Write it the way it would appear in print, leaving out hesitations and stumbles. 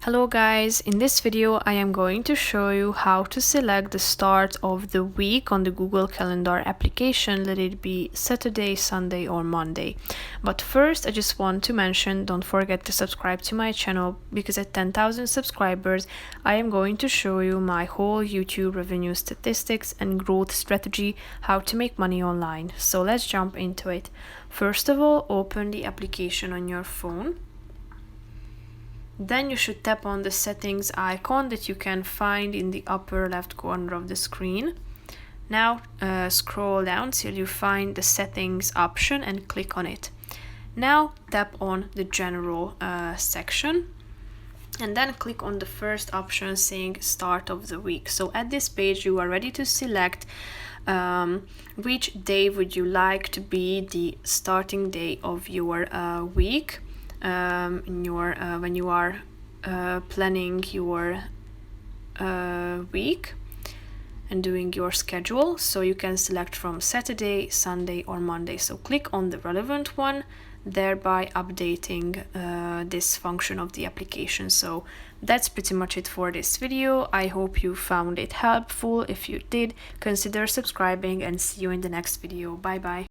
Hello guys, in this video I am going to show you how to select the start of the week on the Google Calendar application, let it be Saturday, Sunday or Monday. But first I just want to mention, don't forget to subscribe to my channel because at 10,000 subscribers I am going to show you my whole YouTube revenue statistics and growth strategy, how to make money online. So let's jump into it. First of all, open the application on your phone. Then you should tap on the settings icon that you can find in the upper left corner of the screen. Now scroll down till you find the settings option and click on it. Now tap on the general section and then click on the first option saying start of the week. So at this page you are ready to select which day would you like to be the starting day of your week. When you are planning your week and doing your schedule, so you can select from Saturday, Sunday or Monday. So click on the relevant one, thereby updating this function of the application. So that's pretty much it for this video. I hope you found it helpful. If you did, consider subscribing and see you in the next video. Bye bye.